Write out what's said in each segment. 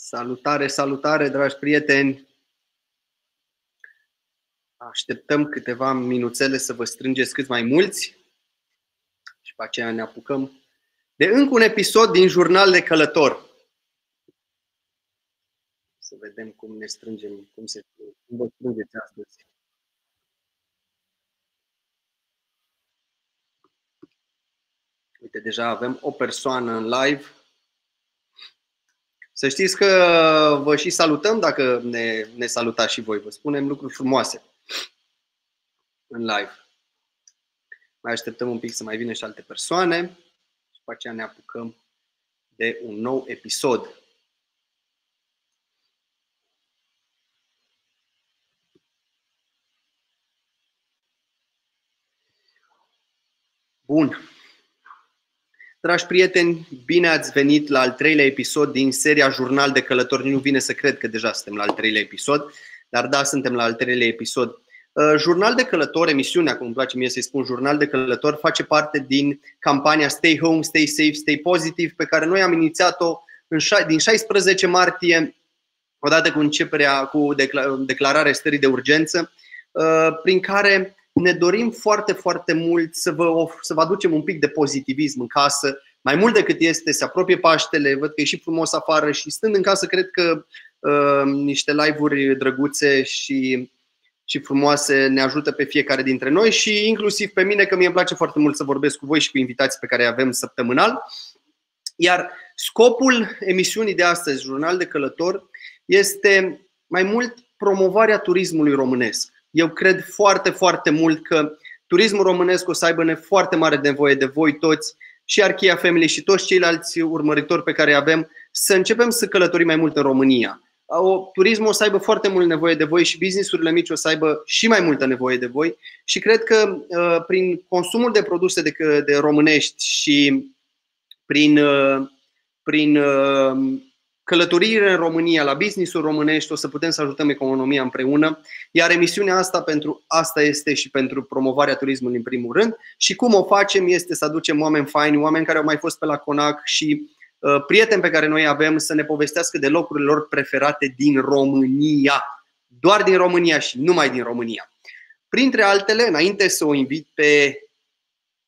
Salutare, salutare, dragi prieteni! Așteptăm câteva minuțele să vă strângeți cât mai mulți și pe aceea ne apucăm de încă un episod din Jurnal de Călător. Să vedem cum ne strângem, cum vă strângeți astăzi. Uite, deja avem o persoană în live. Să știți că vă și salutăm dacă ne salutați și voi. Vă spunem lucruri frumoase în live. Mai așteptăm un pic să mai vină și alte persoane și după aceea ne apucăm de un nou episod. Bun. Dragi prieteni, bine ați venit la al treilea episod din seria Jurnal de Călător. Nu vine să cred că deja suntem la al treilea episod, dar da, suntem la al treilea episod. Jurnal de Călător, emisiunea, cum îmi place mie să-i spun, Jurnal de Călător, face parte din campania Stay Home, Stay Safe, Stay Positive, pe care noi am inițiat-o din 16 martie, odată cu declararea stării de urgență, prin care ne dorim foarte, foarte mult să vă aducem un pic de pozitivism în casă, mai mult decât este, se apropie Paștele, văd că e și frumos afară și stând în casă cred că niște live-uri drăguțe și frumoase ne ajută pe fiecare dintre noi și inclusiv pe mine, că mie îmi place foarte mult să vorbesc cu voi și cu invitații pe care îi avem săptămânal. Iar scopul emisiunii de astăzi, Jurnal de Călător, este mai mult promovarea turismului românesc. Eu cred foarte, foarte mult că turismul românesc o să aibă foarte mare nevoie de voi toți și Archeia Family și toți ceilalți urmăritori pe care îi avem să începem să călătorim mai mult în România. Turismul o să aibă foarte mult nevoie de voi și businessurile mici o să aibă și mai multă nevoie de voi și cred că prin consumul de produse de românești și prin călătorire în România la business-uri românești o să putem să ajutăm economia împreună, iar emisiunea asta pentru asta este și pentru promovarea turismului în primul rând. Și cum o facem este să aducem oameni faini, oameni care au mai fost pe la Conac și prieteni pe care noi avem să ne povestească de locurile lor preferate din România. Doar din România și numai din România. Printre altele, înainte să o invit pe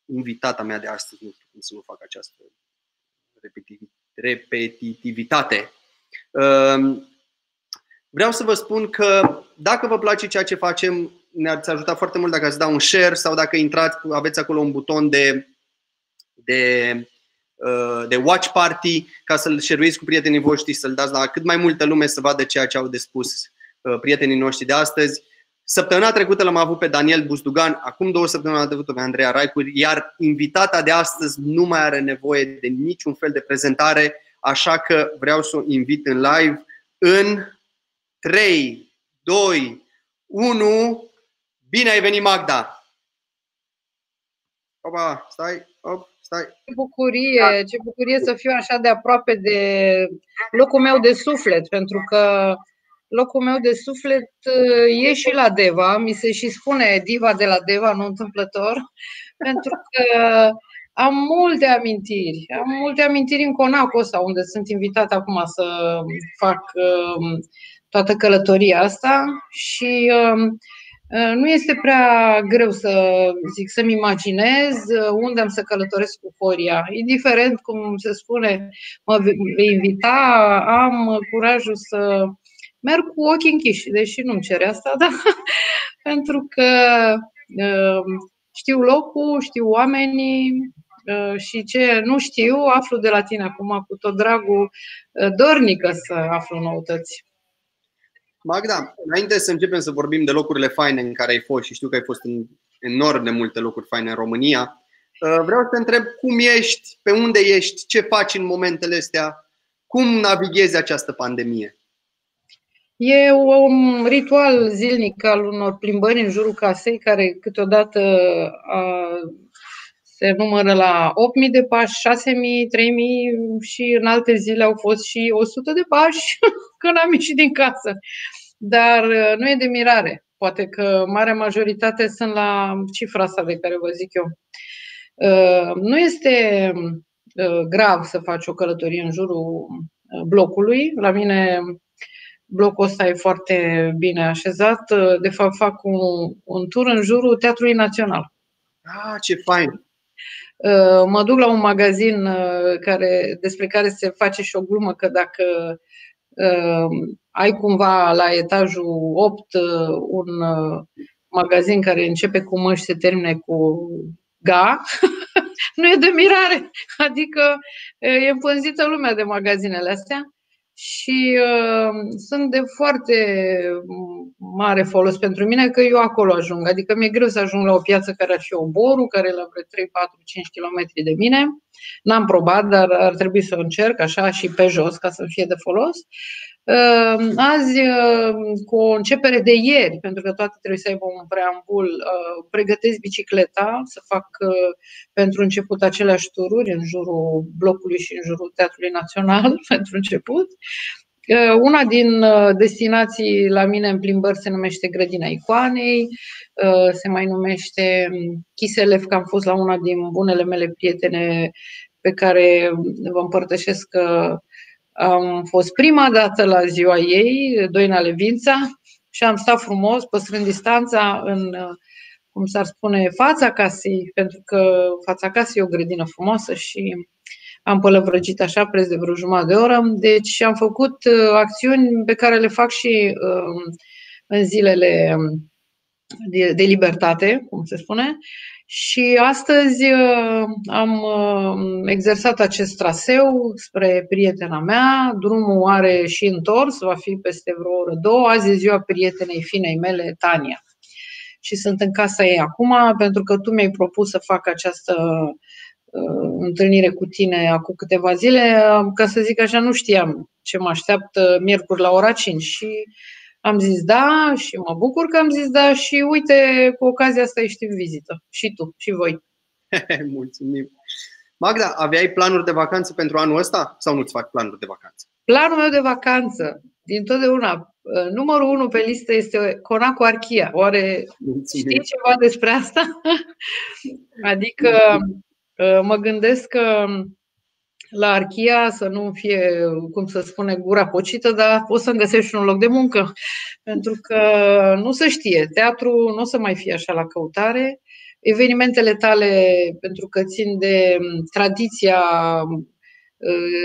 invitata mea de astăzi, nu știu cum să nu fac această repetitivitate. Vreau să vă spun că dacă vă place ceea ce facem, ne-ați ajutat foarte mult dacă ați da un share sau dacă intrați, aveți acolo un buton de watch party ca să-l share-uiți cu prietenii voștri, să-l dați la cât mai multă lume să vadă ceea ce au de spus prietenii noștri de astăzi. Săptămâna trecută l-am avut pe Daniel Buzdugan, acum 2 săptămâni am avut pe Andreea Raicuri, iar invitata de astăzi nu mai are nevoie de niciun fel de prezentare, așa că vreau să o invit în live în 3, 2, 1. Bine ai venit, Magda! Opa, stai. Ce bucurie să fiu așa de aproape de locul meu de suflet, pentru că locul meu de suflet e și la Deva, mi se și spune Diva de la Deva, nu întâmplător, pentru că am multe amintiri în Conacul ăsta, unde sunt invitată acum să fac toată călătoria asta și nu este prea greu să-mi imaginez unde am să călătoresc cu Horia. Indiferent cum se spune, mă vei invita, am curajul să merg cu ochii închiși, deși nu-mi cere asta, dar pentru că știu locul, știu oamenii și ce nu știu, aflu de la tine acum cu tot dragul, dornică să aflu noutăți. Magda, înainte să începem să vorbim de locurile faine în care ai fost și știu că ai fost în enorm de multe locuri faine în România, vreau să te întreb cum ești, pe unde ești, ce faci în momentele astea, cum navighezi această pandemie? E un ritual zilnic al unor plimbări în jurul casei, care câteodată se numără la 8.000 de pași, 6.000, 3.000 și în alte zile au fost și 100 de pași când am ieșit din casă. Dar nu e de mirare. Poate că marea majoritate sunt la cifra asta de care vă zic eu. Nu este grav să faci o călătorie în jurul blocului. La mine blocul ăsta e foarte bine așezat. De fapt, fac un tur în jurul Teatrului Național. Ah, ce fain! Mă duc la un magazin despre care se face și o glumă, că dacă ai cumva la etajul 8 un magazin care începe cu M și se termine cu Ga, nu e de mirare. Adică e împânzită lumea de magazinele astea și sunt de foarte mare folos pentru mine, că eu acolo ajung. Adică mi-e greu să ajung la o piață care ar fi Oboru, care e la vreo 3, 4, 5 km de mine. N-am probat, dar ar trebui să încerc așa și pe jos ca să fie de folos. Azi, cu o începere de ieri, pentru că toate trebuie să aibă un preambul, pregătesc bicicleta, să fac pentru început aceleași tururi în jurul blocului și în jurul Teatrului Național, pentru început. Una din destinații la mine în plimbări se numește Grădina Icoanei, se mai numește Chiselef, că am fost la una din bunele mele prietene pe care vă împărtășesc că am fost prima dată la ziua ei, Doina Levința, și am stat frumos, păstrând distanța în, cum s-ar spune, fața casei, pentru că fața casei e o grădină frumoasă și am pălăvrăgit așa preț de vreo jumătate de oră. Deci am făcut acțiuni pe care le fac și în zilele de libertate, cum se spune. Și astăzi am exersat acest traseu spre prietena mea. Drumul are și întors, va fi peste vreo oră, două. Azi e ziua prietenei finei mele, Tania. Și sunt în casa ei acum, pentru că tu mi-ai propus să fac această întâlnire cu tine acum câteva zile. Ca să zic așa, nu știam ce mă așteaptă miercuri la ora 5 și am zis da și mă bucur că am zis da și uite, cu ocazia asta ești în vizită. Și tu, și voi. Mulțumim. Magda, aveai planuri de vacanță pentru anul ăsta sau nu-ți faci planuri de vacanță? Planul meu de vacanță, dintotdeauna, numărul 1 pe listă este Conaco Archia. Oare știi ceva despre asta? Adică mă gândesc că la Archia să nu fie, cum să spune, gura pocită, dar poți să-mi găsești un loc de muncă. Pentru că nu se știe, teatru nu o să mai fie așa la căutare. Evenimentele tale, pentru că țin de tradiția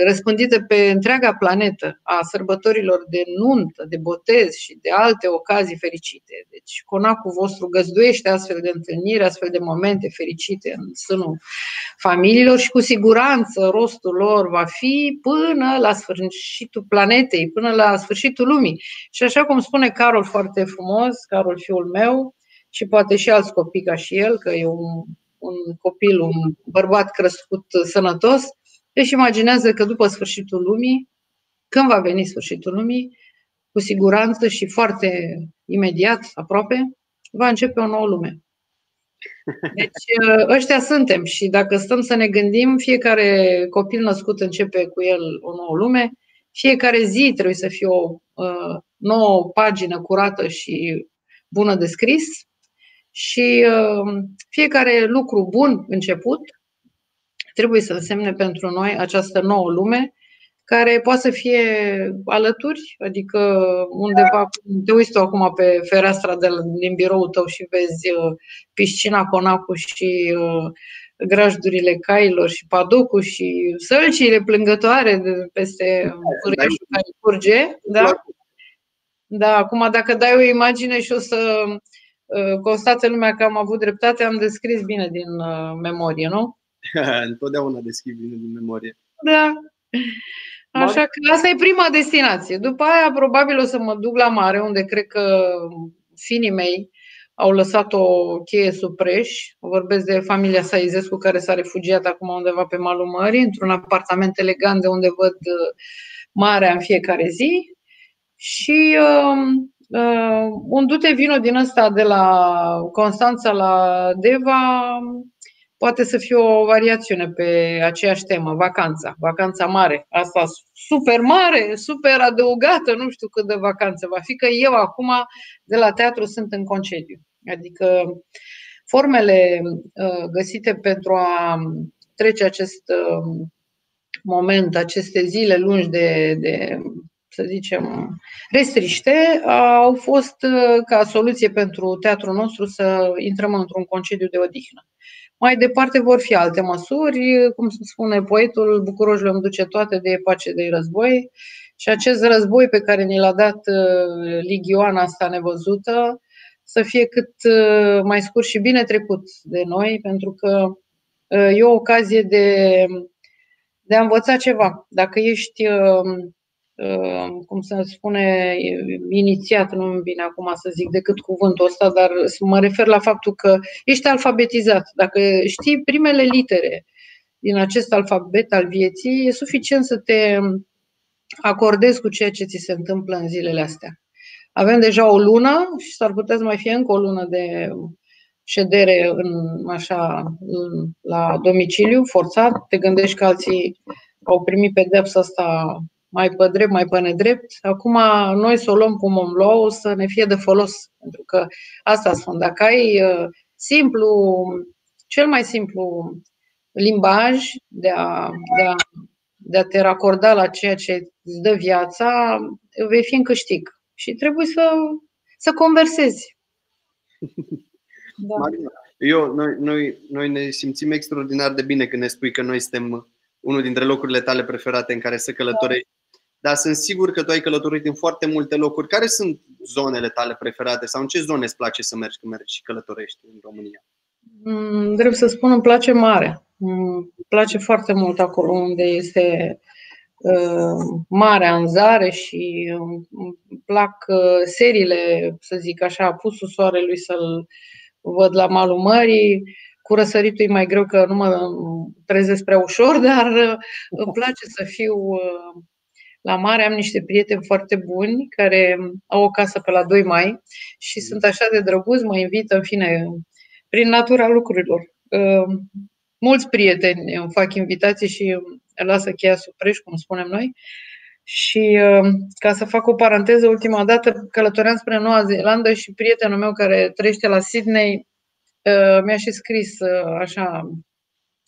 răspândită pe întreaga planetă a sărbătorilor de nuntă, de botez și de alte ocazii fericite. Deci conacul vostru găzduiește astfel de întâlniri, astfel de momente fericite în sânul familiilor și cu siguranță rostul lor va fi până la sfârșitul planetei, până la sfârșitul lumii. Și așa cum spune Carol foarte frumos, Carol fiul meu, și poate și alți copii ca și el, că e un copil, un bărbat crescut sănătos, își imaginează că după sfârșitul lumii, când va veni sfârșitul lumii, cu siguranță și foarte imediat, aproape, va începe o nouă lume. Deci ăștia suntem și dacă stăm să ne gândim, fiecare copil născut începe cu el o nouă lume, fiecare zi trebuie să fie o nouă pagină curată și bună de scris și fiecare lucru bun început trebuie să însemne pentru noi această nouă lume, care poate să fie alături, adică undeva, te uiți tu acum pe fereastra din biroul tău și vezi piscina Conacu și grajdurile cailor și padocul și sălcile plângătoare de peste Pârâiașul care curge. Da? Da, acum dacă dai o imagine și o să constate lumea că am avut dreptate, am descris bine din memorie, nu? Întotdeauna descrii bine din memorie. Da. Așa că asta e prima destinație. După aia probabil o să mă duc la mare, unde cred că finii mei au lăsat o cheie sub preș. Vorbesc de familia Saizescu, care s-a refugiat acum undeva pe malul mării, într-un apartament elegant de unde văd marea în fiecare zi. Și un dute vino din ăsta de la Constanța la Deva poate să fie o variațiune pe aceeași temă, vacanța, vacanța mare. Asta super mare, super adăugată, nu știu cât de vacanță va fi, că eu acum de la teatru sunt în concediu. Adică formele găsite pentru a trece acest moment, aceste zile lungi de să zicem, restriște, au fost ca soluție pentru teatrul nostru să intrăm într-un concediu de odihnă. Mai departe vor fi alte măsuri, cum spune poetul, bucuroșul îmi duce toate, de pace, de război. Și acest război pe care ni l-a dat ligioana asta nevăzută să fie cât mai scurt și bine trecut de noi, pentru că e o ocazie de a învăța ceva. Dacă ești, cum se spune, inițiat, nu-mi vine acum să zic decât cuvântul ăsta, dar mă refer la faptul că ești alfabetizat. Dacă știi primele litere din acest alfabet al vieții, e suficient să te acordezi cu ceea ce ți se întâmplă în zilele astea. Avem deja o lună și s-ar putea să mai fie încă o lună de ședere la domiciliu, forțat. Te gândești că alții au primit pedepsa asta mai pe drept, mai pe nedrept. Acum noi să o luăm cum o luăm, să ne fie de folos. Pentru că asta spun, dacă ai cel mai simplu limbaj de a te racorda la ceea ce îți dă viața, vei fi în câștig. Și trebuie să conversezi. Da. Noi ne simțim extraordinar de bine când ne spui că noi suntem unul dintre locurile tale preferate în care să călătorești. Da. Dar sunt sigur că tu ai călătorit în foarte multe locuri. Care sunt zonele tale preferate sau în ce zone îți place să mergi când mergi și călătorești în România? Drept să spun, îmi place marea. Îmi place foarte mult acolo unde este marea în zare și îmi plac seriile, să zic așa, apusul soarelui să-l văd la malul mării. Cu răsăritul e mai greu că nu mă trezesc prea ușor, dar îmi place să fiu la mare. Am niște prieteni foarte buni care au o casă pe la 2 mai și sunt așa de drăguți, mă invită, în fine, prin natura lucrurilor. Mulți prieteni îmi fac invitații și îmi lasă cheia sub preș, cum spunem noi. Și ca să fac o paranteză, ultima dată călătoream spre Noua Zeelandă și prietenul meu care trăiește la Sydney mi-a și scris așa,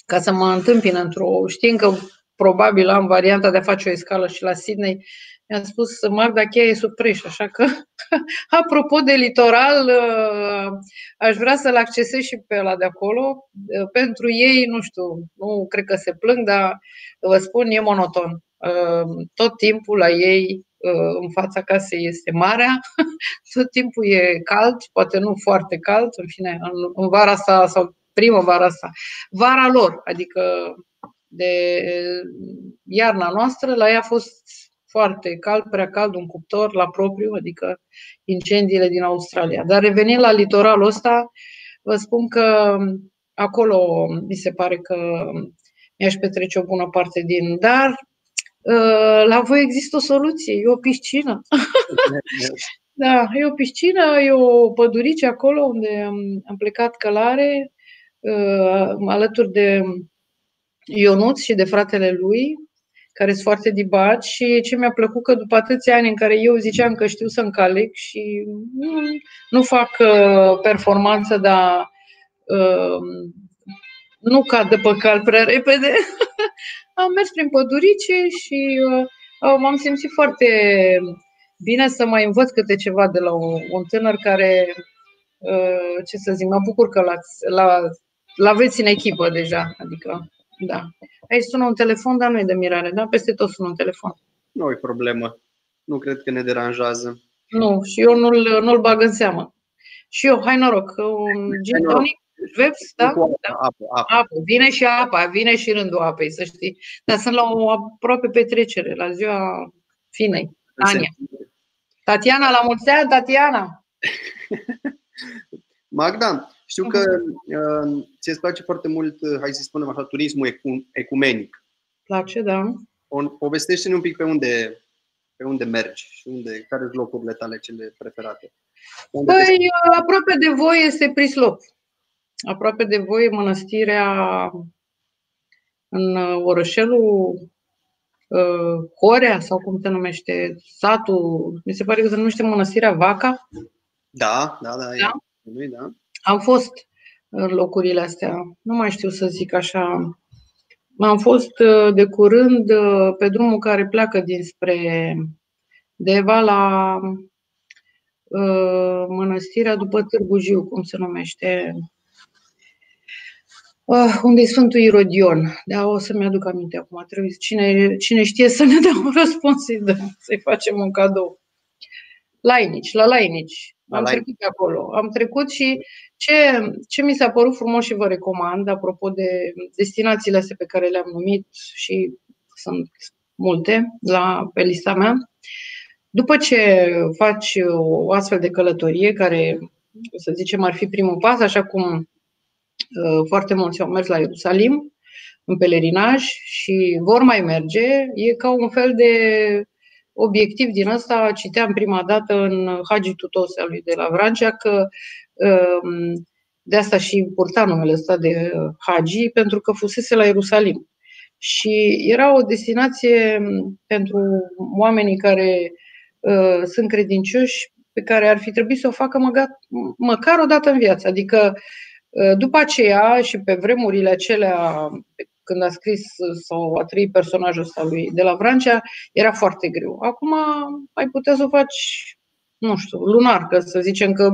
ca să mă întâmpin știind că probabil am varianta de a face o escală și la Sydney, mi-a spus, Magda, cheia e sub preș, așa că, apropo de litoral, aș vrea să-l accesez și pe ăla de acolo. Pentru ei, nu știu, nu cred că se plâng, dar vă spun, e monoton. Tot timpul la ei, în fața casei, este marea, tot timpul e cald, poate nu foarte cald, în fine, în vara asta sau primăvara asta, vara lor, adică de iarna noastră, la ea a fost foarte cald, prea cald, un cuptor la propriu, adică incendiile din Australia. Dar revenind la litoralul ăsta, vă spun că acolo mi se pare că mi-aș petrece o bună parte din... Dar la voi există o soluție, e o piscină. Da, e o piscină, e o pădurice acolo unde am plecat călare alături de Ionuț și de fratele lui, care sunt foarte dibaci, și ce mi-a plăcut că după atâția ani în care eu ziceam că știu să încalec și nu fac performanță, dar nu cad de pe cal prea repede, am mers prin pădurice și m-am simțit foarte bine să mai învăț câte ceva de la un tânăr care, ce să zic, mă bucur că l-aveți în echipă deja, adică, da. Aici sună un telefon, dar nu e de mirare, da? Peste tot sună un telefon. Nu e problemă. Nu cred că ne deranjează. Nu, și eu nu-l bag în seamă. Și eu, hai noroc, un gin tonic, Veps, da? Apă. Vine și apa, vine și rândul apei, să știi. Dar sunt la o aproape petrecere, la ziua finei, Tania. Tatiana, la mulți ani, Tatiana! Magda, știu că ți-e place foarte mult, hai să spunem așa, turismul ecumenic. Place, da. Povestește-ne un pic pe unde mergi și care sunt locurile tale cele preferate. Păi, aproape de voi este Prislop. Aproape de voi e mănăstirea în orășelul Horea, sau cum se numește, satul, mi se pare că se numește Mănăstirea Vaca. Da. Am fost în locurile astea, nu mai știu să zic așa, Am fost de curând pe drumul care pleacă dinspre Deva la mănăstirea după Târgu Jiu, cum se numește, unde e Sfântul Irodion. Da, o să-mi aduc aminte acum. Trebuie, cine știe să ne dea un răspuns, să-i facem un cadou. Lainici, la Lainici. Am trecut pe acolo. Am trecut și ce mi s-a părut frumos și vă recomand, apropo de destinațiile astea pe care le-am numit și sunt multe pe lista mea, după ce faci o astfel de călătorie, care, să zicem, ar fi primul pas, așa cum foarte mulți au mers la Ierusalim în pelerinaj și vor mai merge, e ca un fel de obiectiv din ăsta. Citeam prima dată în Hagi Tutose al lui de la Vrancea că de asta și purta numele ăsta de Hagi, pentru că fusese la Ierusalim. Și era o destinație pentru oamenii care sunt credincioși, pe care ar fi trebuit să o facă măcar o dată în viață. Adică după aceea și pe vremurile acelea, când a scris sau a trăit personajul ăsta lui de la Vrancea, era foarte greu. Acum ai putea să o faci, nu știu, lunar, că să zicem că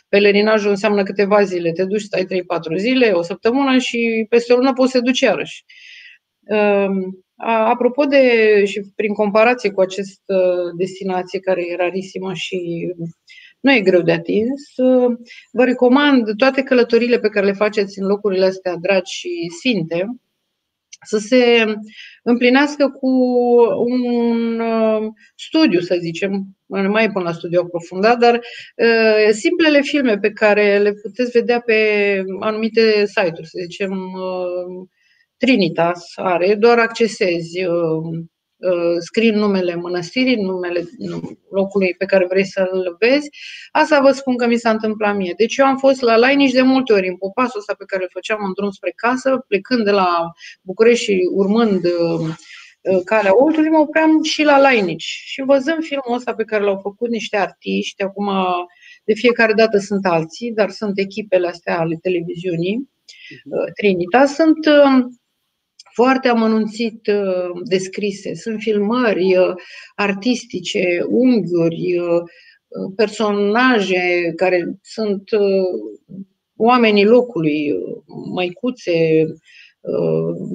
pelerinajul înseamnă câteva zile. Te duci, stai 3-4 zile, o săptămână și peste o lună poți să te duci iarăși. Apropo și prin comparație cu această destinație care e rarisimă și nu e greu de atins, vă recomand toate călătoriile pe care le faceți în locurile astea dragi și sfinte să se împlinească cu un studiu, să zicem, mai până la studiu aprofundat, dar simplele filme pe care le puteți vedea pe anumite site-uri, să zicem, Trinitas are, doar accesezi, scrii numele mănăstirii, numele locului pe care vrei să-l vezi. Asta vă spun că mi s-a întâmplat mie. Deci eu am fost la Lainici de multe ori, în popasul ăsta pe care îl făceam în drum spre casă, plecând de la București și urmând Calea Oltului, mă opream și la Lainici. Și văzând filmul ăsta pe care l-au făcut niște artiști, acum de fiecare dată sunt alții, dar sunt echipele astea ale televiziunii, Trinitas, sunt foarte amănunțit descrise. Sunt filmări artistice, unghiuri, personaje care sunt oamenii locului, măicuțe,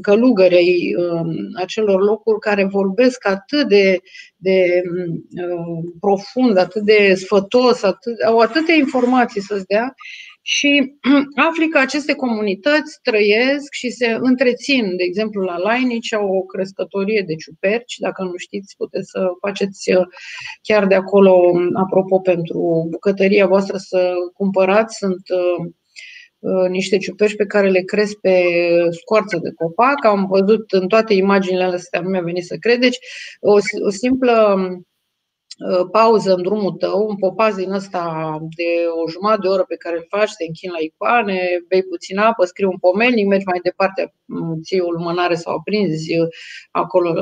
călugări ai acelor locuri care vorbesc atât de profund, atât de sfătos, au atâtea informații să-ți dea. Și afli că aceste comunități trăiesc și se întrețin. De exemplu, la Lainici au o crescătorie de ciuperci. Dacă nu știți, puteți să faceți chiar de acolo, apropo, pentru bucătăria voastră să cumpărați. Sunt niște ciuperci pe care le cresc pe scoarță de copac. Am văzut în toate imaginile astea, nu mi-a venit să cred. Deci, o simplă pauză în drumul tău, un popaz din ăsta de o jumătate de oră pe care îl faci, te închini la icoane, bei puțin apă, scrii un pomelnic, mergi mai departe, ții o lumânare sau aprinzi acolo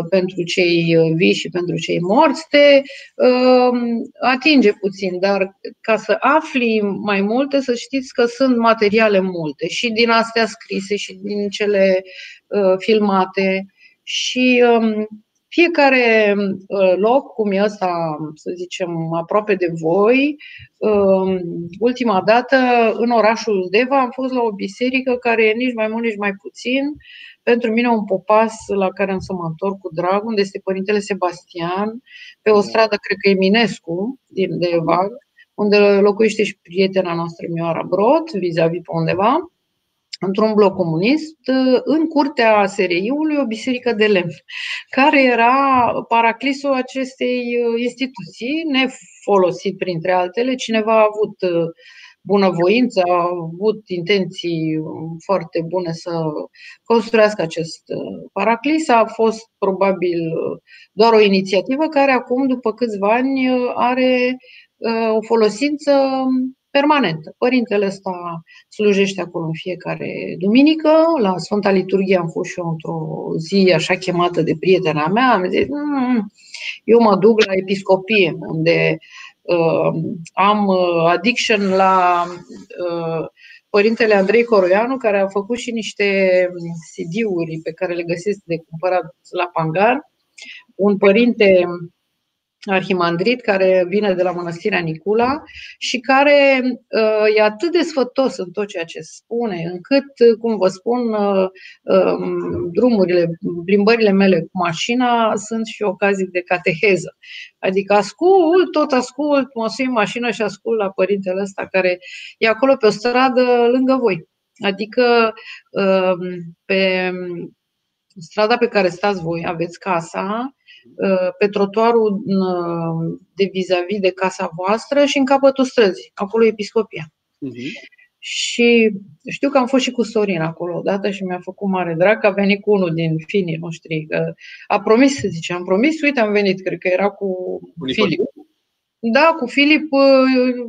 pentru cei vii și pentru cei morți, te atinge puțin, dar ca să afli mai multe, să știți că sunt materiale multe și din astea scrise și din cele filmate și fiecare loc, cum e ăsta, să zicem, aproape de voi, ultima dată în orașul Deva am fost la o biserică care e nici mai mult, nici mai puțin, pentru mine un popas la care am să mă întorc cu drag, unde este Părintele Sebastian, pe o stradă, cred că Eminescu, din Deva, unde locuiește și prietena noastră Mioara Brot, vis-a-vis pe undeva, într-un bloc comunist, în curtea SRI-ului, o biserică de lemn, care era paraclisul acestei instituții, nefolosit printre altele. Cineva a avut bunăvoință, a avut intenții foarte bune să construiască acest paraclis. A fost probabil doar o inițiativă care acum, după câțiva ani, are o folosință permanentă. Părintele ăsta slujește acolo în fiecare duminică. La Sfânta Liturghie am fost și eu într-o zi așa chemată de prietena mea. Am zis, eu mă duc la episcopie, unde am addiction la părintele Andrei Coroianu, care a făcut și niște CD-uri pe care le găsiți de cumpărat la Pangar, un părinte arhimandrit care vine de la Mănăstirea Nicula și care e atât de sfătos în tot ceea ce spune, încât, cum vă spun, drumurile, plimbările mele cu mașina sunt și ocazii de cateheză. Adică tot ascult, mă sui în mașină și ascult la părintele ăsta care e acolo pe o stradă lângă voi. Adică pe strada pe care stați voi, aveți casa, pe trotuarul de vis-a-vis de casa voastră și în capătul străzii. Acolo e episcopia. Și știu că am fost și cu Sorin acolo odată și mi-a făcut mare drag că a venit cu unul din finii noștri. A promis, să zice, am promis, uite, am venit, cred că era cu Filip. Da, cu Filip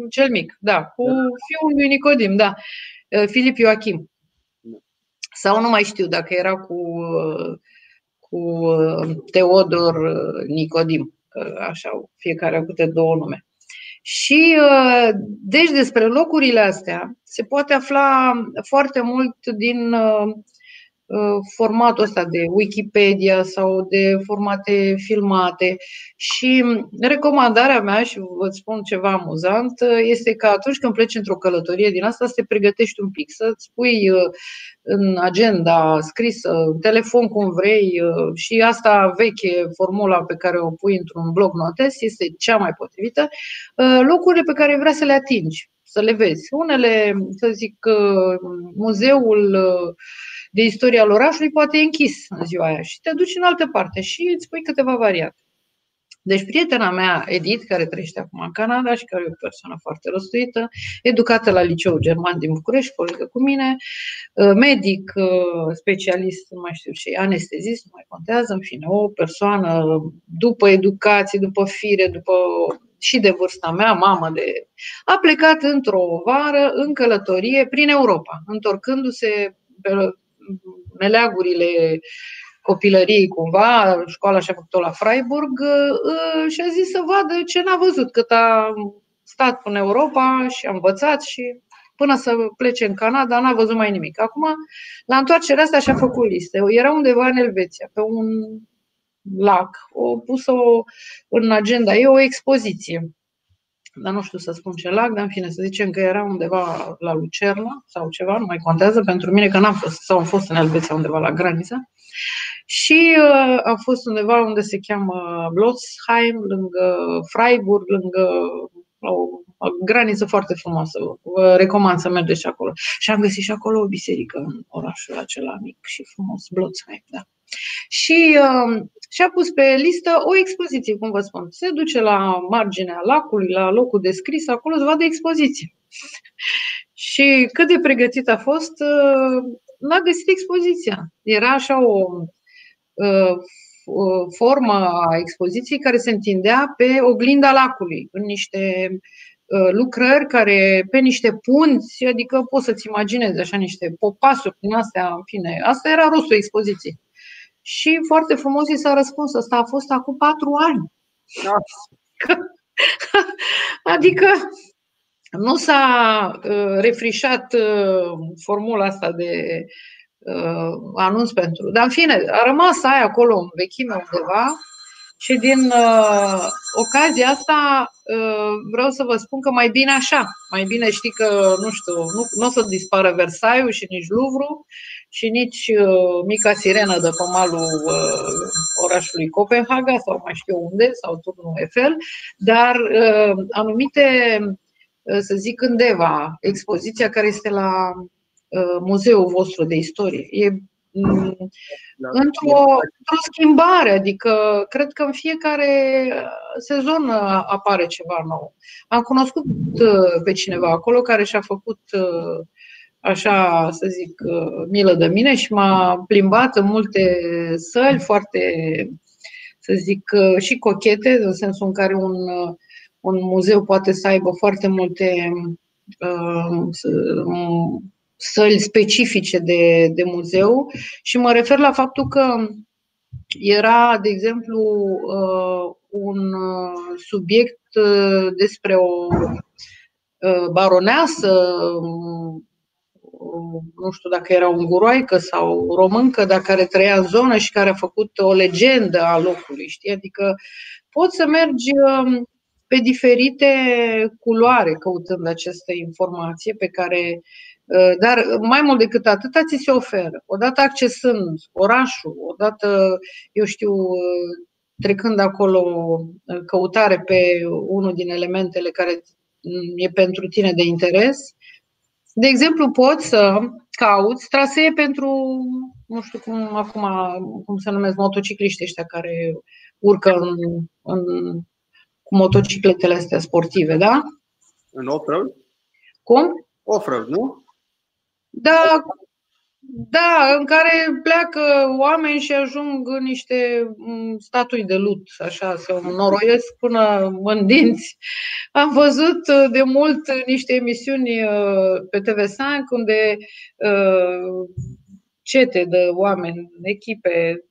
cel mic, da, cu fiul lui Nicodim, da, Filip Ioachim. Sau nu mai știu dacă era cu Teodor Nicodim, așa, fiecare a câte două nume. Și deci despre locurile astea se poate afla foarte mult din formatul ăsta de Wikipedia sau de formate filmate. Și recomandarea mea, și vă spun ceva amuzant, este că atunci când pleci într-o călătorie din asta, să te pregătești un pic, să-ți pui în agenda scrisă, în telefon cum vrei, și asta veche, formula pe care o pui într-un bloc notes, este cea mai potrivită, locurile pe care vrea să le atingi, să le vezi. Unele, să zic, muzeul de istoria al orașului poate e închis în ziua aia și te duci în altă parte și îți pui câteva variante. Deci prietena mea, Edith, care trăiește acum în Canada și care e o persoană foarte răstuită, educată la Liceul German din București, colegă cu mine, medic, specialist, nu mai știu ce, anestezist, nu mai contează, în fine, o persoană după educație, după fire, și de vârsta mea, mamă a plecat într-o vară în călătorie prin Europa, întorcându-se pe meleagurile copilăriei cumva, școala și-a făcut-o la Freiburg și a zis să vadă ce n-a văzut, cât a stat în Europa și a învățat și până să plece în Canada n-a văzut mai nimic. Acum, la întoarcerea asta și-a făcut liste. Era undeva în Elveția, pe un lac, o pus-o în agenda ei, o expoziție. Dar nu știu să spun ce lac, dar în fine, să zicem că era undeva la Lucerna sau ceva, nu mai contează pentru mine că n-am fost, sau am fost în Elveția undeva la graniță. Și a fost undeva unde se cheamă Blotzheim, lângă Freiburg, lângă o graniță foarte frumoasă. Vă recomand să mergeți acolo. Și am găsit și acolo o biserică în orașul acela mic și frumos, Blotzheim, da. Și și-a pus pe listă o expoziție, cum vă spun. Se duce la marginea lacului, la locul descris, acolo să vadă expoziție. Și cât de pregătit a fost, n-a găsit expoziția. Era așa o formă a expoziției care se întindea pe oglinda lacului, în niște lucrări care, pe niște punți, adică poți să-ți imaginezi așa niște popasuri din astea, în fine. Asta era rostul expoziției. Și foarte frumos i s-a răspuns, asta a fost acum 4 ani. Adică nu s-a refrișat formula asta de anunț pentru. Dar în fine, a rămas aia acolo în vechime undeva și din ocazia asta vreau să vă spun că mai bine așa. Mai bine știi că, nu știu, nu o să dispară Versailles și nici Louvre și nici mica sirenă de pe malul orașului Copenhaga sau mai știu unde, sau turnul Eiffel, dar anumite, să zic, undeva, expoziția care este la muzeul vostru de istorie. E într-o schimbare, adică cred că în fiecare sezon apare ceva nou. Am cunoscut pe cineva acolo care și-a făcut așa, să zic, milă de mine și m-a plimbat în multe săli foarte, să zic, și cochete, în sensul în care un muzeu poate să aibă foarte multe săli specifice de muzeu și mă refer la faptul că era, de exemplu, un subiect despre o baroneasă nu știu dacă era unguroaică sau româncă, dar care trăia în zonă și care a făcut o legendă a locului, știi? Adică poți să mergi pe diferite culoare căutând această informație pe care, dar mai mult decât atâta ți se oferă. Odată accesând orașul, odată, eu știu, trecând acolo căutare pe unul din elementele care e pentru tine de interes. De exemplu, poți să cauți trasee pentru, nu știu cum se numesc, motocicliști ăștia care urcă cu motocicletele astea sportive, da? În off-road? Cum? Off-road, nu? Da, în care pleacă oameni și ajung în niște statui de lut, așa, se noroiesc până în dinți. Am văzut de mult niște emisiuni pe TV5 unde cete de oameni, echipe,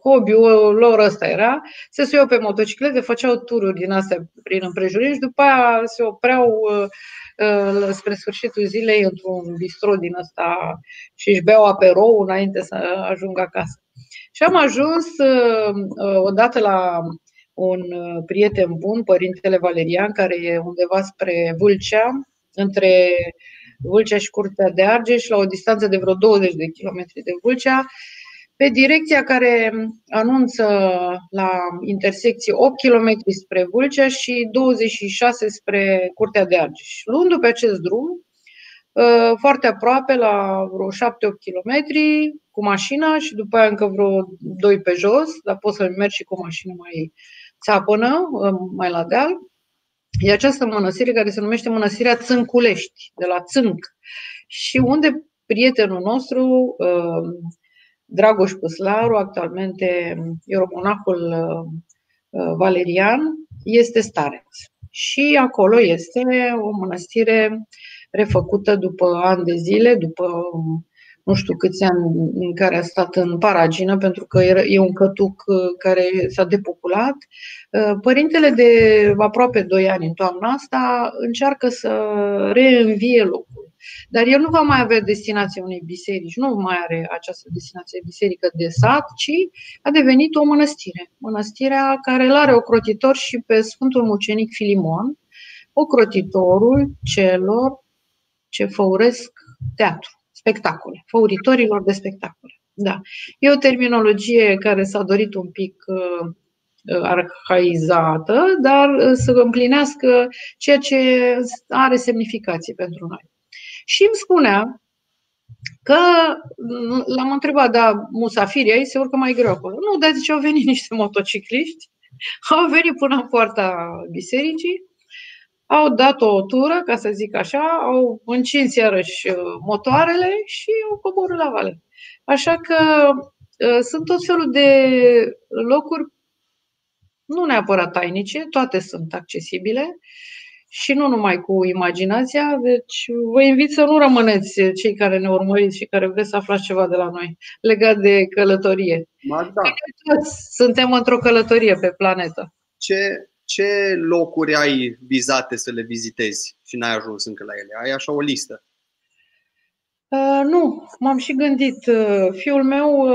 hobby-ul lor ăsta era, se suiau pe motociclete, făceau tururi din astea prin împrejurimi și după aia se opreau spre sfârșitul zilei într-un bistro din ăsta și își beau aperou înainte să ajungă acasă. Și am ajuns odată la un prieten bun, părintele Valerian, care e undeva spre Vâlcea, între Vâlcea și Curtea de Argeș, la o distanță de vreo 20 de kilometri de Vâlcea, pe direcția care anunță la intersecție 8 km spre Vâlcea și 26 spre Curtea de Argeș. Luându pe acest drum, foarte aproape, la vreo 7-8 km cu mașina și după aia încă vreo 2 pe jos, dar poți să mergi și cu mașină mai țapănă, mai la deal. E această mănăstire care se numește Mănăstirea Țânculești, de la Țânc, și unde prietenul nostru, Dragoș Păslaru, actualmente ieromonahul Valerian, este stareț. Și acolo este o mănăstire refăcută după ani de zile, după nu știu câți ani în care a stat în paragină, pentru că e un cătuc care s-a depopulat. Părintele de aproape 2 ani în toamna asta încearcă să reînvie locul. Dar el nu va mai avea destinația unei biserici, nu mai are această destinație biserică de sat, ci a devenit o mănăstire. Mănăstirea care îl are ocrotitor și pe Sfântul Mucenic Filimon, ocrotitorul celor ce făuresc teatru, spectacole, făuritorilor de spectacole. Da. E o terminologie care s-a dorit un pic arhaizată, dar să împlinească ceea ce are semnificație pentru noi. Și îmi spunea că l-am întrebat, da, musafirii ei se urcă mai greu acolo. Nu, dar zice, au venit niște motocicliști, au venit până în poarta bisericii, au dat o tură, ca să zic așa, au încins iarăși motoarele și au coborât la vale. Așa că sunt tot felul de locuri, nu neapărat tainice, toate sunt accesibile și nu numai cu imaginația. Deci vă invit să nu rămâneți cei care ne urmăriți și care vreți să aflați ceva de la noi legat de călătorie. Da. Toți suntem într-o călătorie pe planetă. Ce locuri ai vizate să le vizitezi și n-ai ajuns încă la ele? Ai așa o listă? Nu, m-am și gândit. Fiul meu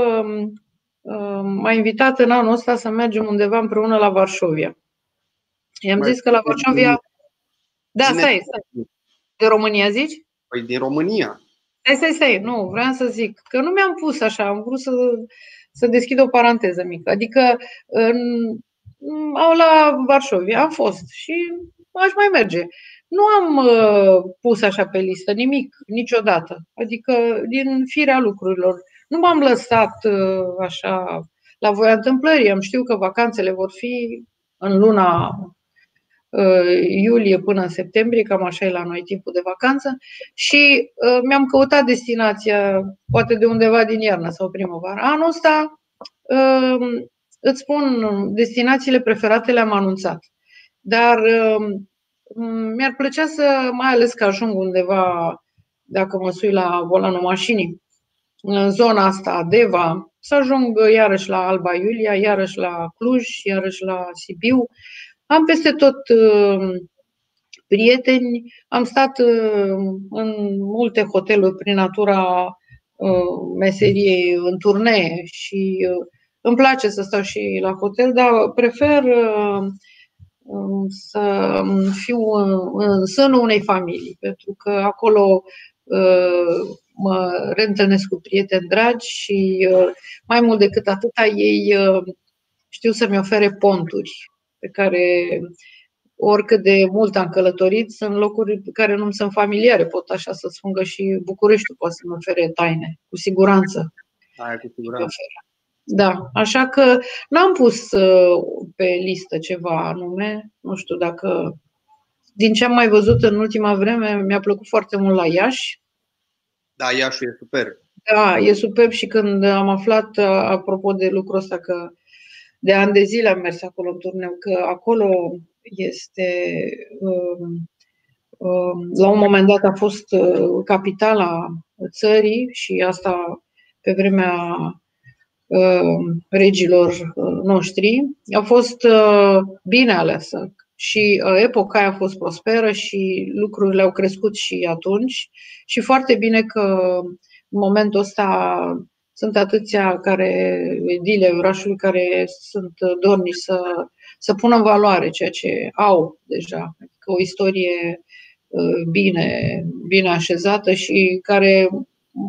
m-a invitat în anul ăsta să mergem undeva împreună la Varșovia. I-am zis că la Varșovia... Da, stai. De România zici? Păi din România. Stai, nu, vreau să zic că nu mi-am pus așa, am vrut să deschid o paranteză mică. Adică la Varșovia am fost și aș mai merge. Nu am pus așa pe listă nimic, niciodată. Adică din firea lucrurilor. Nu m-am lăsat așa la voia întâmplării. Am știut că vacanțele vor fi în luna iulie până în septembrie, cam așa e la noi timpul de vacanță, și mi-am căutat destinația, poate de undeva din iarnă sau primăvară. Anul ăsta, îți spun, destinațiile preferate le-am anunțat. Dar mi-ar plăcea să, mai ales că ajung undeva, dacă mă sui la volanul mașinii, în zona asta, Deva, să ajung iarăși la Alba Iulia, iarăși la Cluj, iarăși la Sibiu. Am peste tot prieteni. Am stat în multe hoteluri prin natura meseriei în turnee și îmi place să stau și la hotel, dar prefer să fiu în sânul unei familii, pentru că acolo mă reîntâlnesc cu prieteni dragi și mai mult decât atâta ei știu să-mi ofere ponturi pe care oricât de mult am călătorit, sunt locuri pe care nu-mi sunt familiare, pot așa să spun că și Bucureștiul poate să-mi ofere taine, cu siguranță. Aia cu siguranță. Da, așa că n-am pus pe listă ceva anume, nu știu dacă, din ce am mai văzut în ultima vreme, mi-a plăcut foarte mult la Iași. Da, Iașul e superb. Da, e superb și când am aflat, apropo de lucrul ăsta, că de ani de zile am mers acolo în turneu, că acolo este, la un moment dat a fost capitala țării și asta pe vremea regilor noștri, a fost bine alesă și epoca aia a fost prosperă și lucrurile au crescut și atunci și foarte bine că în momentul ăsta sunt atâția edile orașului care sunt dornici să pună în valoare ceea ce au deja, adică o istorie bine așezată și care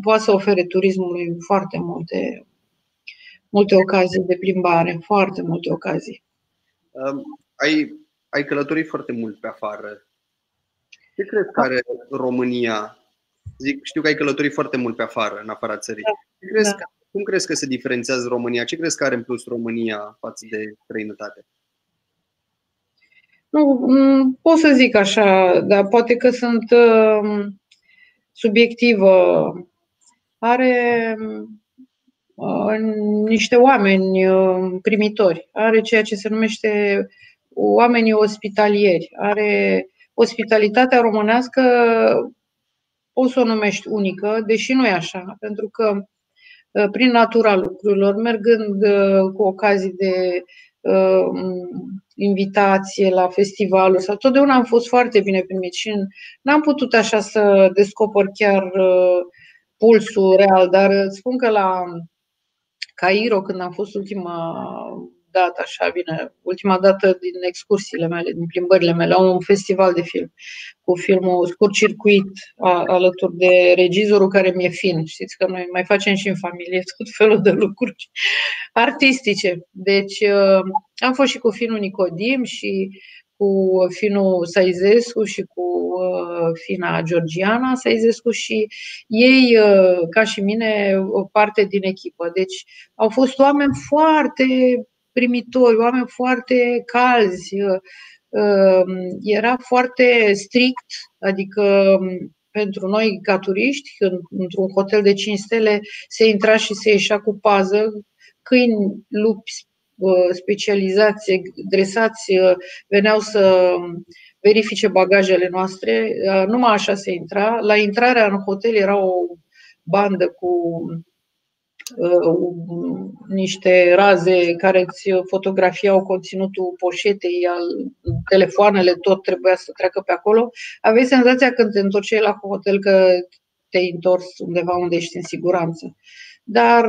poate să ofere turismului foarte multe ocazii de plimbare, foarte multe ocazii. Ai călătorit foarte mult pe afară. Ce crezi că are România? Știu că ai călătorit foarte mult pe afară, în afara țării. Cum crezi că se diferențiază România? Ce crezi că are în plus România față de străinătate? Nu pot să zic așa, dar poate că sunt subiectivă. Are niște oameni primitori, are ceea ce se numește oamenii ospitalieri, are ospitalitatea românească, poți să o numești unică, deși nu e așa, pentru că prin natura lucrurilor, mergând cu ocazii de invitație la festivaluri, sau totdeauna am fost foarte bine primit și n-am putut așa să descoper chiar pulsul real, dar îți spun că la Cairo, când am fost ultima dată din excursiile mele, din plimbările mele, la un festival de film, cu filmul Scurt Circuit, alături de regizorul care mi-e fin. Știți că noi mai facem și în familie tot felul de lucruri artistice. Deci am fost și cu finul Nicodim și cu finul Saizescu și cu fina Georgiana Saizescu și ei, ca și mine, o parte din echipă. Deci au fost oameni foarte primitori, oameni foarte calzi, era foarte strict, adică pentru noi ca turiști, într-un hotel de 5 stele se intra și se ieșea cu pază, câini, lupi specializați, dresați, veneau să verifice bagajele noastre, numai așa se intra. La intrarea în hotel era o bandă cu niște raze care îți fotografiau conținutul poșetei, telefoanele, tot trebuia să treacă pe acolo. Aveai senzația când te întorceai la hotel că te-ai întors undeva unde ești în siguranță. Dar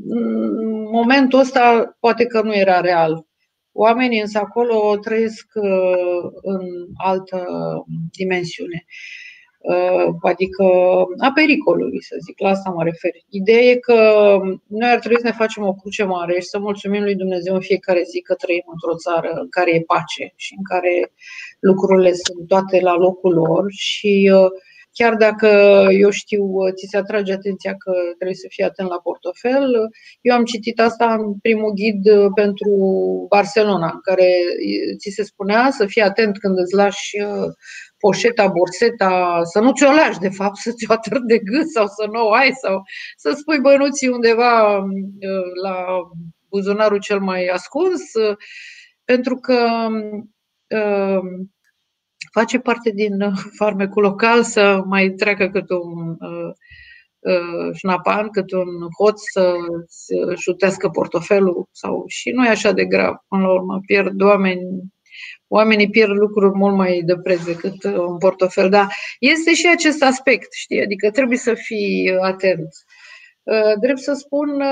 în momentul ăsta poate că nu era real. Oamenii însă acolo trăiesc în altă dimensiune. Adică a pericolului, să zic, la asta mă refer. Ideea e că noi ar trebui să ne facem o cruce mare și să mulțumim lui Dumnezeu în fiecare zi că trăim într-o țară în care e pace și în care lucrurile sunt toate la locul lor și chiar dacă, eu știu, ți se atrage atenția că trebuie să fii atent la portofel, eu am citit asta în primul ghid pentru Barcelona, în care ți se spunea să fii atent când îți lași poșeta, borseta, să nu ți-o lași, de fapt, să ți-o atragi de gât sau să nu o ai sau să spui bănuții undeva la buzunarul cel mai ascuns, pentru că face parte din farmecul local să mai treacă câte un șnapan, câte un hoț să șutească portofelul sau și nu e așa de grav. Până la urmă pierd oameni oamenii pierd lucruri mult mai de preț decât un portofel. Dar este și acest aspect, știi? Adică trebuie să fii atent. Drept să spun,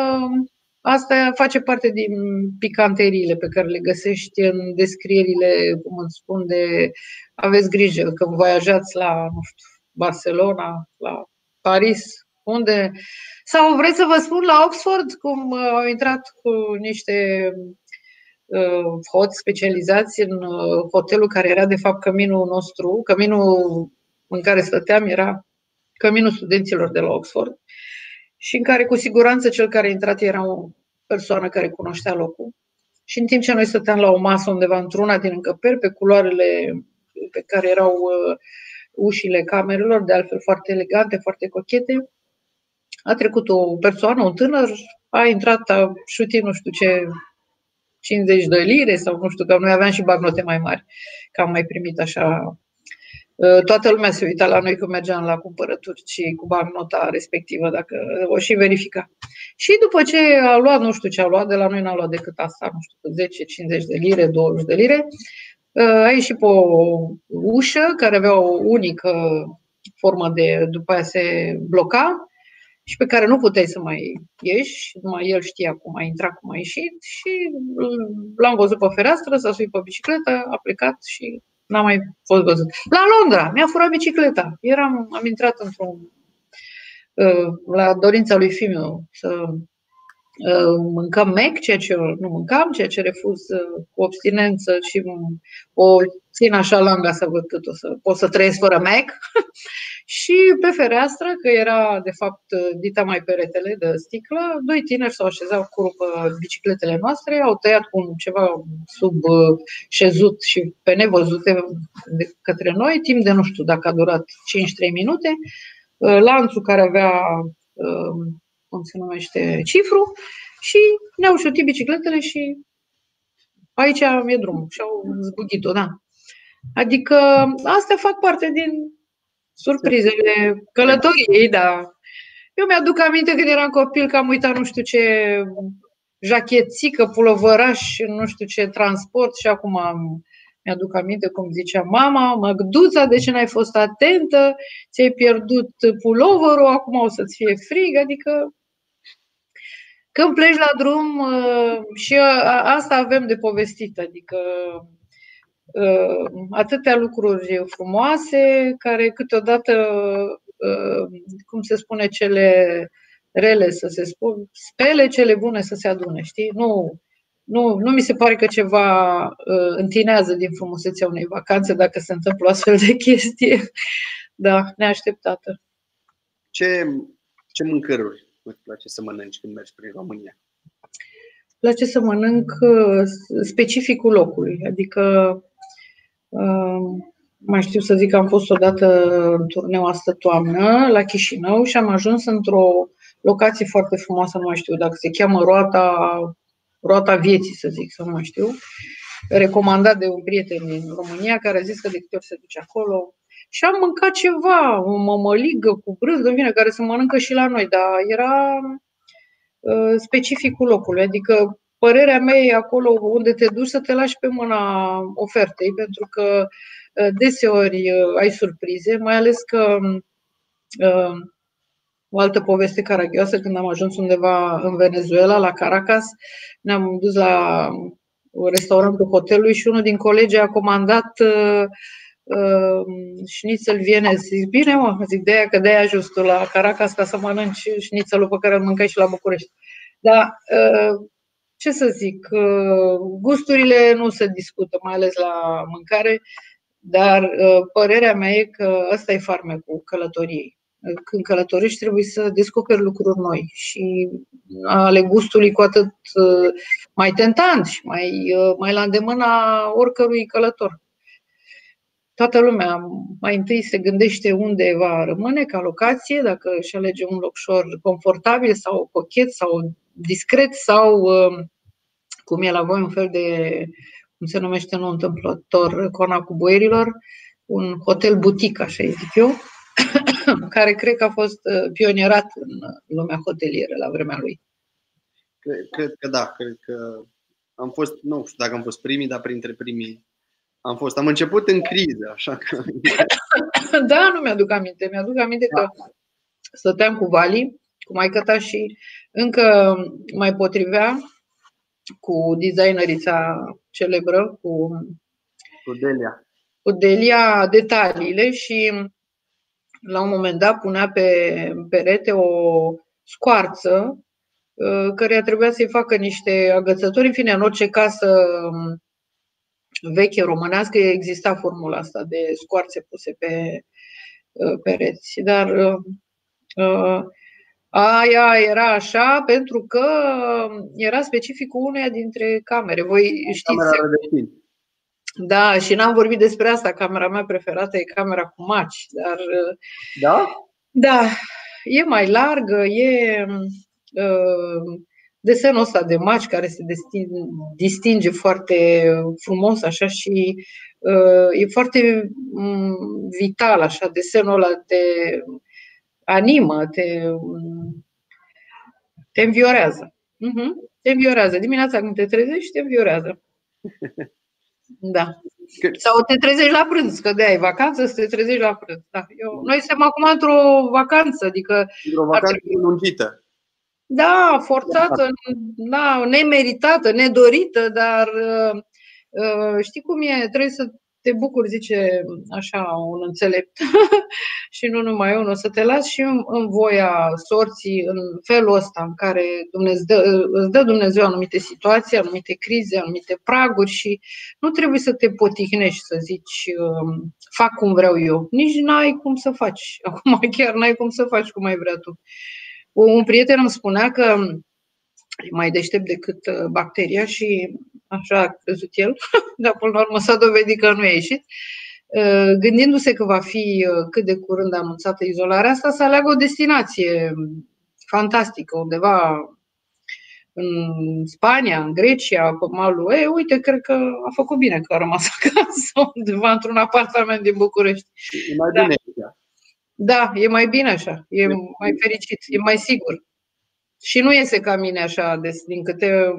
asta face parte din picanteriile pe care le găsești în descrierile, cum îți spun, de aveți grijă când voiajați la, nu știu, Barcelona, la Paris, unde... Sau vreți să vă spun la Oxford, cum au intrat cu niște hoți specializați în hotelul care era de fapt căminul nostru, căminul în care stăteam era căminul studenților de la Oxford și în care cu siguranță cel care a intrat era o persoană care cunoștea locul. Și în timp ce noi stăteam la o masă undeva într-una din încăperi, pe culoarele pe care erau ușile camerelor, de altfel foarte elegante, foarte cochete, a trecut o persoană, un tânăr, a intrat, a șutit nu știu ce, 50 de lire sau nu știu, că noi aveam și bagnote mai mari, că am mai primit așa. Toată lumea se uita la noi când mergeam la cumpărături și cu bagnota respectivă, dacă o și verifica. Și după ce a luat, nu știu ce a luat, de la noi n-a luat decât asta, nu știu, 10, 50 de lire, 20 de lire, a ieșit pe o ușă care avea o unică formă de, după aia se bloca și pe care nu puteai să mai ieși, numai el știa cum a intrat, cum a ieșit și l-am văzut pe fereastră, s-a suit pe bicicletă, a plecat și n-a mai fost văzut. La Londra, mi-a furat bicicleta. Am intrat la dorința lui fiul să mâncăm Mac, ceea ce eu nu mâncam, ceea ce refuz cu abstinență și o țin așa langa să văd cât pot să trăiesc fără Mac. Și pe fereastră, că era de fapt dita mai peretele de sticlă, doi tineri s-au așezat cu pe bicicletele noastre, au tăiat cu ceva sub șezut și pe nevăzute de către noi, timp de nu știu dacă a durat 5-3 minute, lanțul care avea, cum se numește, cifru, și ne-au șutit bicicletele și aici e drumul și au zbugit-o, da. Adică astea fac parte din surprizele călătoriei, da. Eu mi-aduc aminte când eram copil că am uitat nu știu ce jachețică, pulovăraș, nu știu ce transport și acum mi-aduc aminte cum zicea mama, Măgduța, de ce n-ai fost atentă, ți-ai pierdut pulovărul, acum o să-ți fie frig, adică când pleci la drum și asta avem de povestit, adică atâtea lucruri frumoase care câteodată, cum se spune, cele rele să se spele, cele bune să se adune, știi? Nu mi se pare că ceva întinează din frumusețea unei vacanțe dacă se întâmplă o astfel de chestie. Da, neașteptată. Ce mâncăruri îți place să mănânci când mergi prin România? Place să mănânc specificul locului, adică mai știu să zic că am fost odată în turneu astă toamnă la Chișinău și am ajuns într-o locație foarte frumoasă, nu mai știu dacă se cheamă Roata Vieții, să zic, sau nu mai știu, recomandat de un prieten din România care a zis că de câte ori se duce acolo. Și am mâncat ceva, o mămăligă cu brânză, bine, care se mănâncă și la noi, dar era specificul locului, adică părerea mea e acolo unde te duci să te lași pe mâna ofertei, pentru că deseori ai surprize, mai ales că o altă poveste caragioasă, când am ajuns undeva în Venezuela, la Caracas, ne-am dus la restaurantul hotelului și unul din colegi a comandat șnițel vienez. Zic, bine mă, zic, că de-aia ajuns tu la Caracas ca să mănânci șnițelul pe care îl mâncai și la București. Dar ce să zic, gusturile nu se discută, mai ales la mâncare, dar părerea mea e că ăsta e farmecul călătoriei. Când călătorești trebuie să descoperi lucruri noi și ale gustului cu atât mai tentant și mai la îndemâna oricărui călător. Toată lumea mai întâi se gândește unde va rămâne ca locație, dacă își alege un locșor confortabil sau cochet sau discret sau, cum e la voi, un fel de, cum se numește nu întâmplător, Conacul Boierilor, un hotel butic, așa zic eu, care cred că a fost pionierat în lumea hotelieră la vremea lui. Cred că da, cred că am fost, nu știu dacă am fost primii, dar printre primii Am început în criză, așa că... Da, nu mi-aduc aminte. Mi-aduc aminte că stăteam cu Vali, cu maică-ta și încă mai potrivea cu designerița celebră, cu Delia, detaliile și la un moment dat punea pe perete o scoarță căreia trebuia să-i facă niște agățători. În fine, în orice casă veche românească exista formula asta de scoarțe puse pe pereți. Dar aia era așa pentru că era specificul uneia dintre camere. Voi știți. Da, și n-am vorbit despre asta. Camera mea preferată e camera cu maci. Dar, da? Da, e mai largă, e desenul ăsta de maci care se distinge foarte frumos așa și e foarte vital așa, desenul ăla te animă, te înviorează. Te înviorează. Dimineața când te trezești, te înviorează. Da. Sau te trezești la prânz, că de-aia e vacanță, să te trezești la prânz. Da. Noi suntem acum într-o vacanță, adică... Într-o vacanță lungită. Da, forțată, da, nemeritată, nedorită, dar știi cum e? Trebuie să te bucuri, zice așa un înțelept. Și nu numai unul, să te lași și în voia sorții, în felul ăsta în care îți dă Dumnezeu anumite situații, anumite crize, anumite praguri și nu trebuie să te potihnești, să zici fac cum vreau eu. Nici n-ai cum să faci. Acum chiar n-ai cum să faci cum ai vrea tu. Un prieten îmi spunea că e mai deștept decât bacteria și așa a crezut el, dar până la urmă s-a dovedit că nu a ieșit. Gândindu-se că va fi cât de curând anunțată izolarea asta, să aleagă o destinație fantastică, undeva în Spania, în Grecia, pe malul. Uite, cred că a făcut bine că a rămas acasă, undeva într-un apartament din București. E mai bine. Da, e mai bine așa, e mai fericit, e mai sigur. Și nu iese ca mine așa des. Din câte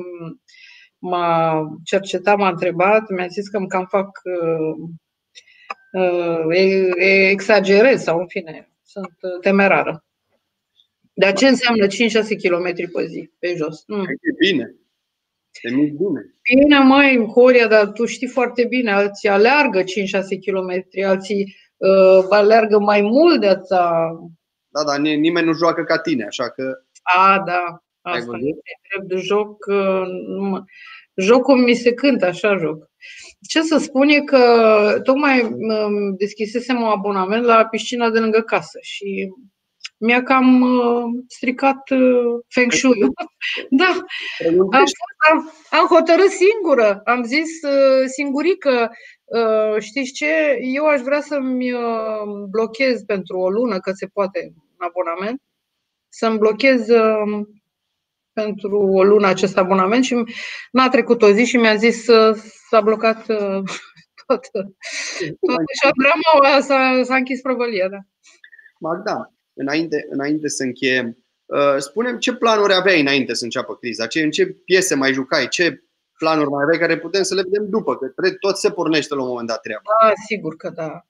m-a cercetat, m-a întrebat, mi-a zis că îmi cam fac exagerez sau în fine, sunt temerară. Dar ce înseamnă 5-6 km pe zi, pe jos? E bine. Te miști bine. Bine, măi, Horia, dar tu știi foarte bine, alții aleargă 5-6 km, alții aleargă mai mult de atâta. Da, dar nimeni nu joacă ca tine, așa că... Da, asta e drept de joc. Jocul mi se cântă, așa joc. Ce să spun e că tocmai deschisesem un abonament la piscina de lângă casă și mi-a cam stricat feng shui-ul. Da, am hotărât singură, am zis singurică, știți ce, eu aș vrea să-mi blochez pentru o lună, că se poate un abonament, să-mi blochez pentru o lună acest abonament și n-a trecut o zi și mi-a zis s-a blocat tot. Și drama s-a închis prăvălia. Da. Magda, înainte să încheiem, spune-mi ce planuri aveai înainte să înceapă criza, în ce piese mai jucai, ce planuri mai aveai care putem să le vedem după, că tot se pornește la un moment dat treaba. Da, sigur că da.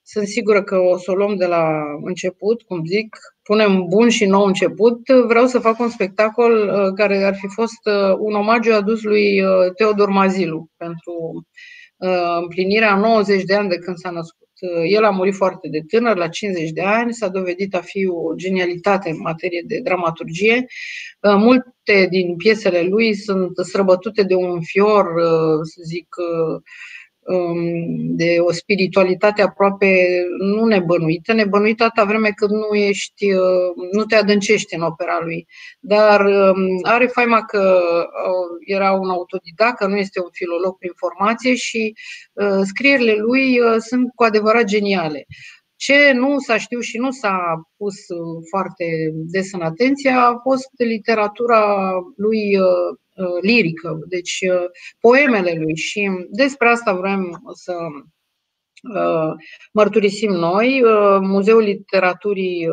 Sunt sigură că o să o luăm de la început, cum zic, punem bun și nou început. Vreau să fac un spectacol care ar fi fost un omagiu adus lui Teodor Mazilu pentru împlinirea 90 de ani de când s-a născut. El a murit foarte de tânăr, la 50 de ani, s-a dovedit a fi o genialitate în materie de dramaturgie. Multe din piesele lui sunt străbătute de un fior, să zic, de o spiritualitate aproape nu nebănuită atâta vreme cât nu te adâncești în opera lui. Dar are faima că era un autodidact, că nu este un filolog prin formație și scrierile lui sunt cu adevărat geniale. Ce nu s-a știut și nu s-a pus foarte des în atenție a fost literatura lui lirică, deci poemele lui și despre asta vrem să mărturisim noi, Muzeul Literaturii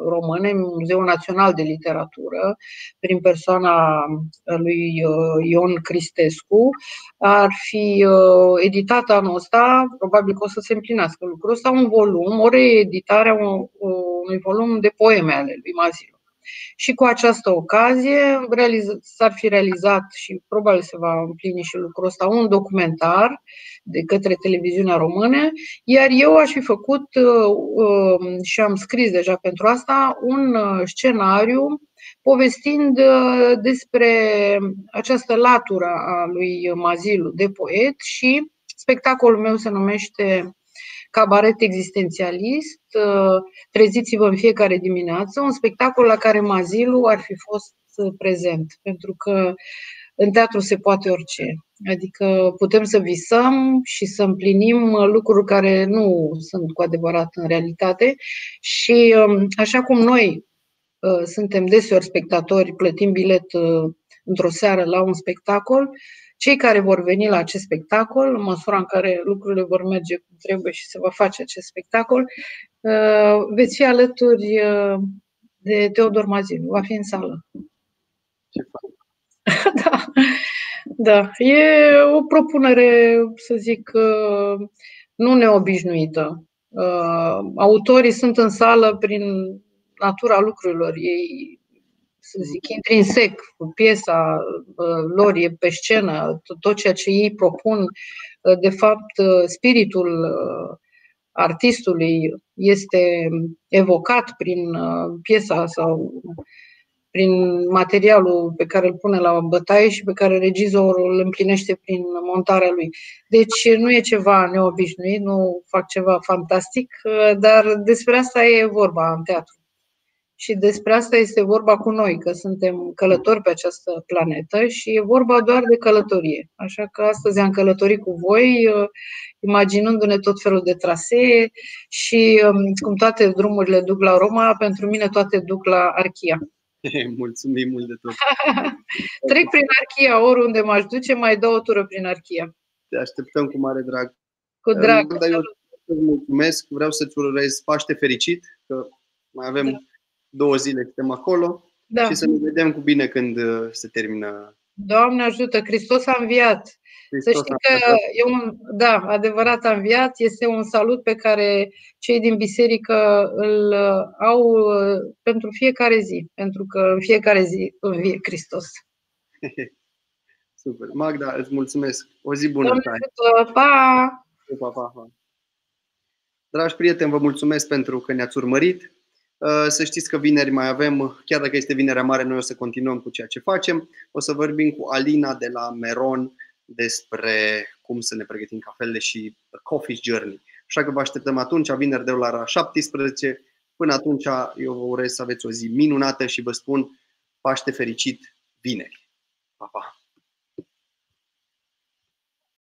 Române, Muzeul Național de Literatură, prin persoana lui Ion Cristescu, ar fi editat anul ăsta, probabil că o să se împlinească lucrul ăsta, un volum, o reeditare a unui volum de poeme ale lui Mazilu. Și cu această ocazie s-ar fi realizat și probabil se va împlini și lucrul ăsta, un documentar de către Televiziunea Română, iar eu aș fi făcut și am scris deja pentru asta un scenariu povestind despre această latură a lui Mazilu de poet și spectacolul meu se numește Cabaret existențialist, treziți-vă în fiecare dimineață, un spectacol la care Mazilu ar fi fost prezent, pentru că în teatru se poate orice. Adică putem să visăm și să împlinim lucruri care nu sunt cu adevărat în realitate și așa cum noi suntem deseori spectatori, plătim bilet într-o seară la un spectacol, cei care vor veni la acest spectacol, în măsura în care lucrurile vor merge cum trebuie și se va face acest spectacol, veți fi alături de Teodor Mazilu, va fi în sală. Ce fain. Da, da, e o propunere, să zic, nu neobișnuită. Autorii sunt în sală prin natura lucrurilor. Ei, să zic, intrinsec, piesa lor e pe scenă, tot ceea ce ei propun, de fapt, spiritul artistului este evocat prin piesa sau prin materialul pe care îl pune la bătaie și pe care regizorul îl împlinește prin montarea lui. Deci nu e ceva neobișnuit, nu fac ceva fantastic, dar despre asta e vorba în teatru. Și despre asta este vorba cu noi, că suntem călători pe această planetă și e vorba doar de călătorie. Așa că astăzi am călătorit cu voi, imaginându-ne tot felul de trasee și cum toate drumurile duc la Roma, pentru mine toate duc la Archia. Mulțumim mult de tot. Trec prin Archia, oriunde m-aș duce, mai dau o tură prin Archia. Te așteptăm cu mare drag. Cu drag. Dar eu îți mulțumesc, vreau să-ți urez Paște fericit, că mai avem 2 zile, suntem acolo, și să ne vedem cu bine când se termină. Doamne ajută, Hristos a înviat. Să știi că adevărat a înviat, este un salut pe care cei din biserică îl au pentru fiecare zi, pentru că în fiecare zi învie Hristos. Super. Magda, îți mulțumesc. O zi bună. Pa! Pa. Dragi prieteni, vă mulțumesc pentru că ne-ați urmărit. Să știți că vineri mai avem, chiar dacă este Vinerea Mare, noi o să continuăm cu ceea ce facem. O să vorbim cu Alina de la Meron despre cum să ne pregătim cafelele și Coffee Journey. Așa că vă așteptăm atunci, vineri de la ora 17. Până atunci, eu vă urez să aveți o zi minunată și vă spun Paște fericit vineri. Pa, pa!